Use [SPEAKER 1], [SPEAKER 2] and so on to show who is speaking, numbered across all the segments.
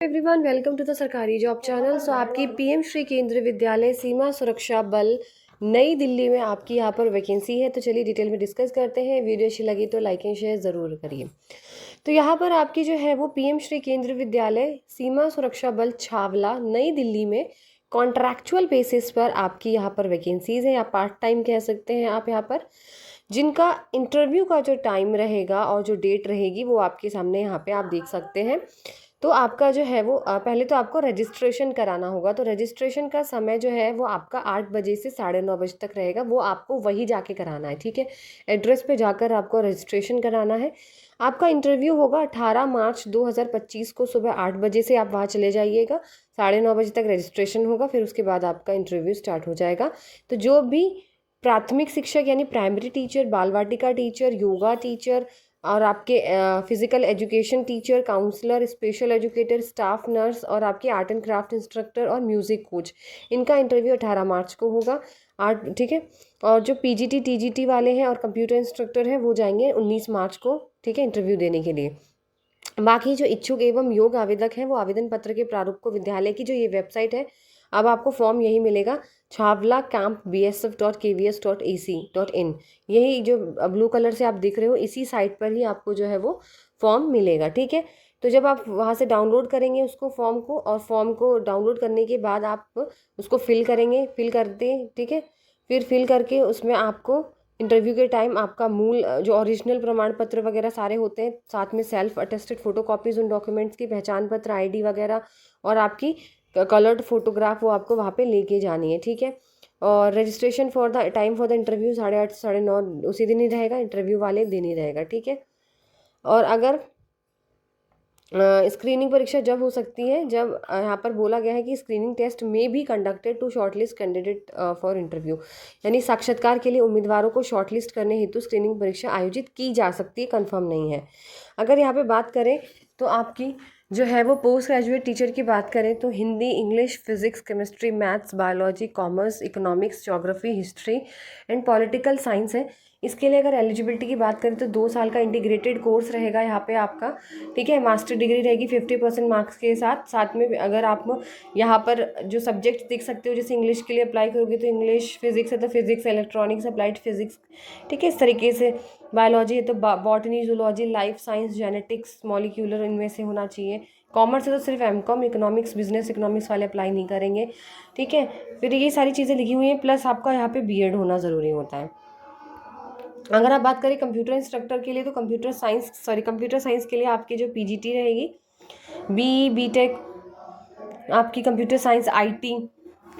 [SPEAKER 1] Everyone welcome to the सरकारी job channel. सो आपकी PM Shri केंद्रीय विद्यालय सीमा सुरक्षा बल नई दिल्ली में आपकी यहाँ पर वैकेंसी है। तो चलिए डिटेल में डिस्कस करते हैं। वीडियो अच्छी लगी तो लाइक एंड शेयर ज़रूर करिए। तो यहाँ पर आपकी जो है वो पीएम श्री केंद्रीय विद्यालय सीमा सुरक्षा बल छावला नई दिल्ली में कॉन्ट्रैक्चुअल बेसिस पर आपकी यहाँ पर वैकेंसीज़ है या पार्ट टाइम कह सकते हैं आप यहाँ पर, जिनका इंटरव्यू का जो टाइम रहेगा और जो डेट रहेगी वो आपके सामने यहाँ पे आप देख सकते हैं। तो आपका जो है वो पहले तो आपको रजिस्ट्रेशन कराना होगा। तो रजिस्ट्रेशन का समय जो है वो आपका 8 बजे से 9:30 बजे तक रहेगा। वो आपको वही जाके कराना है, ठीक है। एड्रेस पे जाकर आपको रजिस्ट्रेशन कराना है। आपका इंटरव्यू होगा 18 मार्च 2025 को सुबह 8 बजे से आप वहाँ चले जाइएगा। 9:30 बजे तक रजिस्ट्रेशन होगा, फिर उसके बाद आपका इंटरव्यू स्टार्ट हो जाएगा। तो जो भी प्राथमिक शिक्षक यानी प्राइमरी टीचर, बाल वाटिका टीचर, योगा टीचर और आपके physical education teacher, counsellor, special educator, staff nurse और आपके आर्ट एंड क्राफ्ट इंस्ट्रक्टर और म्यूज़िक कोच, इनका इंटरव्यू 18 मार्च को होगा। ठीक है। और जो पीजीटी टीजीटी वाले हैं और कंप्यूटर इंस्ट्रक्टर हैं वो जाएंगे 19 मार्च को, ठीक है, इंटरव्यू देने के लिए। बाकी जो इच्छुक एवं योग्य आवेदक हैं वो आवेदन पत्र के प्रारूप को विद्यालय की जो ये वेबसाइट है, अब आपको फॉर्म यही मिलेगा, छावला कैंप bsf.kvs.ac.in, यही जो ब्लू कलर से आप दिख रहे हो इसी साइट पर ही आपको जो है वो फॉर्म मिलेगा, ठीक है। तो जब आप वहाँ से डाउनलोड करेंगे उसको फॉर्म को, और फॉर्म को डाउनलोड करने के बाद आप उसको फिल करेंगे, फिल कर दें, ठीक है। फिर फिल करके उसमें आपको इंटरव्यू के टाइम आपका मूल जो ओरिजिनल प्रमाण पत्र वगैरह सारे होते हैं, साथ में सेल्फ अटेस्टेड फोटो कॉपीज़ उन डॉक्यूमेंट्स की, पहचान पत्र, आईडी वगैरह और आपकी कलर्ड फोटोग्राफ वो आपको वहाँ पे लेके जानी है, ठीक है। और registration for the time for the interview 8:30 से 9:30 उसी दिन ही रहेगा, इंटरव्यू वाले दिन ही रहेगा, ठीक है। और अगर स्क्रीनिंग परीक्षा जब हो सकती है, जब यहाँ पर बोला गया है कि स्क्रीनिंग टेस्ट में be conducted to shortlist candidate for interview, यानी साक्षात्कार के लिए उम्मीदवारों को शॉर्टलिस्ट करने हेतु स्क्रीनिंग परीक्षा आयोजित की जा सकती है, कंफर्म नहीं है। अगर यहाँ पे बात करें तो आपकी जो है वो पोस्ट ग्रेजुएट टीचर की बात करें तो Hindi, English, physics, chemistry, maths, biology, commerce, economics, geography, history and political science है। इसके लिए अगर एलिजिबिलिटी की बात करें तो 2 साल का इंटीग्रेटेड कोर्स रहेगा यहाँ पे आपका, ठीक है। मास्टर डिग्री रहेगी 50% मार्क्स के साथ। साथ में अगर आप यहाँ पर जो सब्जेक्ट देख सकते हो, जैसे इंग्लिश के लिए अप्लाई करोगे तो इंग्लिश, फिजिक्स है तो फिजिक्स, इलेक्ट्रॉनिक्स, अप्लाइड फिजिक्स, ठीक है, इस तरीके से। बायोलॉजी है तो botany, zoology, life science, genetics, molecular, इनमें से होना चाहिए। कॉमर्स है तो सिर्फ एमकॉम, इकोनॉमिक्स, बिजनेस इकोनॉमिक्स वाले अप्लाई नहीं करेंगे, ठीक है। फिर ये सारी चीज़ें लिखी हुई हैं, प्लस आपका यहाँ पे बीएड होना ज़रूरी होता है। अगर आप बात करें कंप्यूटर इंस्ट्रक्टर के लिए तो कंप्यूटर साइंस के लिए आपकी जो पीजीटी रहेगी, बीटेक, आपकी कंप्यूटर साइंस आईटी,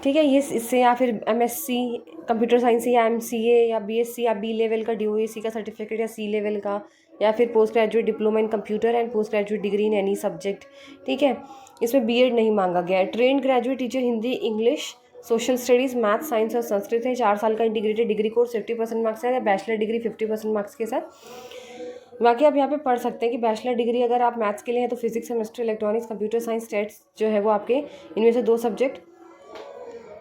[SPEAKER 1] ठीक है, ये इससे, या फिर एमएससी कंप्यूटर साइंस या एमसीए या बीएससी या बी लेवल का डीओएसी का सर्टिफिकेट या सी लेवल का, या फिर post graduate diploma in computer and post graduate degree in any subject, ठीक है। इसमें बीएड नहीं मांगा गया है। Trained graduate teacher Hindi, English, social studies, math, science और संस्कृत है। 4 साल का इंटीग्रेटेड डिग्री कोर्स 50% मार्क्स है, या बैचलर डिग्री 50% मार्क्स के साथ। बाकी आप यहाँ पे पढ़ सकते हैं कि बैचलर डिग्री अगर आप मैथ्स के लिए है तो physics, chemistry, electronics, computer science, states जो है वो आपके इनमें से 2 सब्जेक्ट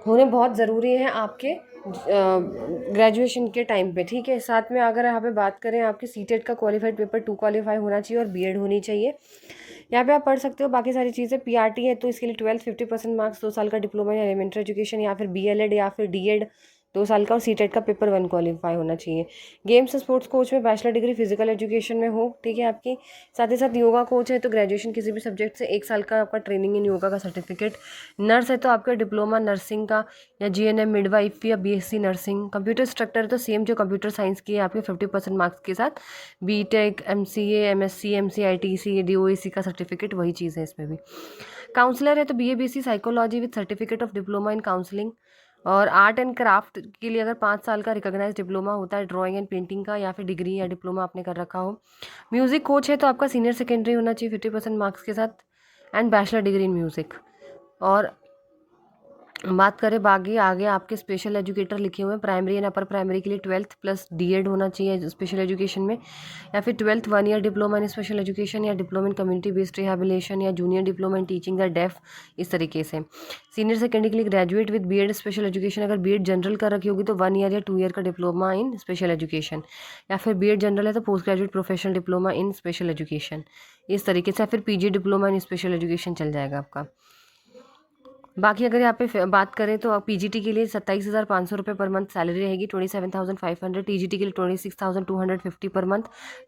[SPEAKER 1] होने बहुत ज़रूरी है आपके ग्रेजुएशन के टाइम पे, ठीक है। साथ में अगर यहाँ पे बात करें आपके सीटेट का क्वालिफाइड पेपर 2 क्वालिफाई होना चाहिए और बीएड होनी चाहिए। यहाँ पे आप पढ़ सकते हो बाकी सारी चीज़ें। पीआरटी है तो इसके लिए 12 50% मार्क्स, 2 साल का डिप्लोमा या एलिमेंट्री एजुकेशन या फिर बीएलएड या फिर डीएड 2 साल का, और सीटेट का पेपर 1 क्वालिफाई होना चाहिए। गेम्स स्पोर्ट्स कोच में बैचलर डिग्री फिजिकल एजुकेशन में हो, ठीक है आपकी। साथ ही साथ योगा कोच है तो ग्रेजुएशन किसी भी सब्जेक्ट से 1 साल का आपका ट्रेनिंग इन योगा का सर्टिफिकेट। नर्स है तो आपका डिप्लोमा नर्सिंग का या जीएनएम, मिडवाइफ या बीएससी नर्सिंग। कंप्यूटर इंस्ट्रक्टर है तो सेम जो कंप्यूटर साइंस की है आपके 50% मार्क्स के साथ, बीटेक, एमसीए, एमएससी, एमसीआईटीसी, डीओएसी का सर्टिफिकेट, वही चीज़ है इसमें भी। काउंसलर है तो BA BSc psychology with certificate of diploma in counselling. और आर्ट एंड क्राफ्ट के लिए अगर 5 साल का रिकॉग्नाइज डिप्लोमा होता है ड्राइंग एंड पेंटिंग का, या फिर डिग्री या डिप्लोमा आपने कर रखा हो। म्यूज़िक कोच है तो आपका सीनियर सेकेंडरी होना चाहिए 50% मार्क्स के साथ and bachelor degree in music. और बात करें बाकी आगे आपके स्पेशल एजुकेटर लिखे हुए हैं, प्राइमरी एंड अपर प्राइमरी के लिए 12th प्लस डीएड होना चाहिए स्पेशल एजुकेशन में, या फिर 12th 1 year diploma in special education, या diploma in community based rehabilitation, या junior diploma in teaching the deaf, इस तरीके से। सीनियर सेकेंडरी के लिए graduate with BEd special education, अगर बीएड जनरल कर रखी होगी तो 1 ईयर या 2 ईयर का डिप्लोमा इन स्पेशल एजुकेशन, या फिर बीएड जनरल है तो post graduate professional diploma in special education, इस तरीके से, या फिर PG diploma in special education चल जाएगा आपका। बाकी अगर यहाँ पे बात करें तो पीजीटी के लिए 27,500 रुपये पर मंथ सैलरी रहेगी, 27,500, टीजीटी के लिए 26,250 पर मंथ,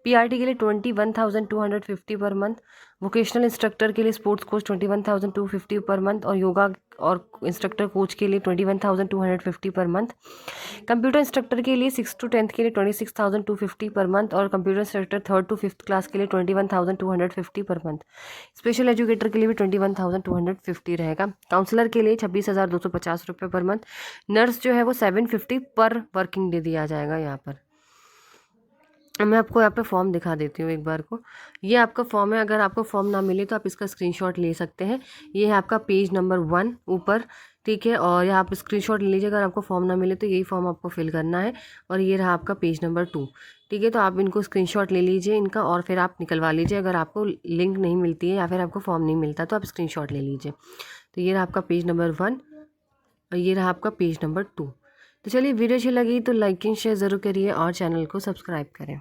[SPEAKER 1] पीआरटी के लिए 21,250 पर मंथ, वोकेशनल इंस्ट्रक्टर के लिए स्पोर्ट्स कोच 21,250 पर मंथ, और योगा और इंस्ट्रक्टर कोच के लिए 21,250 पर मंथ, कंप्यूटर इंस्ट्रक्टर के लिए 6 to 10th के लिए 26,250 पर मंथ, और computer instructor 3rd to 5th class के लिए 21,250 पर मंथ, स्पेशल एजुकेटर के लिए भी 21,250 रहेगा, काउंसलर के लिए 26,250 रुपये पर मंथ, नर्स जो है वो 750 पर वर्किंग डे दिया जाएगा यहाँ पर। मैं आपको यहाँ पे फॉर्म दिखा देती हूँ एक बार को। ये आपका फॉर्म है, अगर आपको फॉर्म ना मिले तो आप इसका स्क्रीनशॉट ले सकते हैं। ये है आपका पेज नंबर 1 ऊपर, ठीक है, और यहाँ आप स्क्रीनशॉट ले लीजिए अगर आपको फॉर्म ना मिले तो यही फॉर्म आपको फिल करना है। और ये रहा आपका पेज नंबर 2, ठीक है, तो आप इनको स्क्रीनशॉट ले लीजिए इनका, और फिर आप निकलवा लीजिए। अगर आपको लिंक नहीं मिलती है या फिर आपको फॉर्म नहीं मिलता तो आप स्क्रीनशॉट ले लीजिए। तो ये रहा आपका पेज नंबर 1 और ये रहा आपका पेज नंबर 2। तो चलिए, वीडियो अच्छी लगी तो लाइक एंड शेयर ज़रूर करिए और चैनल को सब्सक्राइब करें।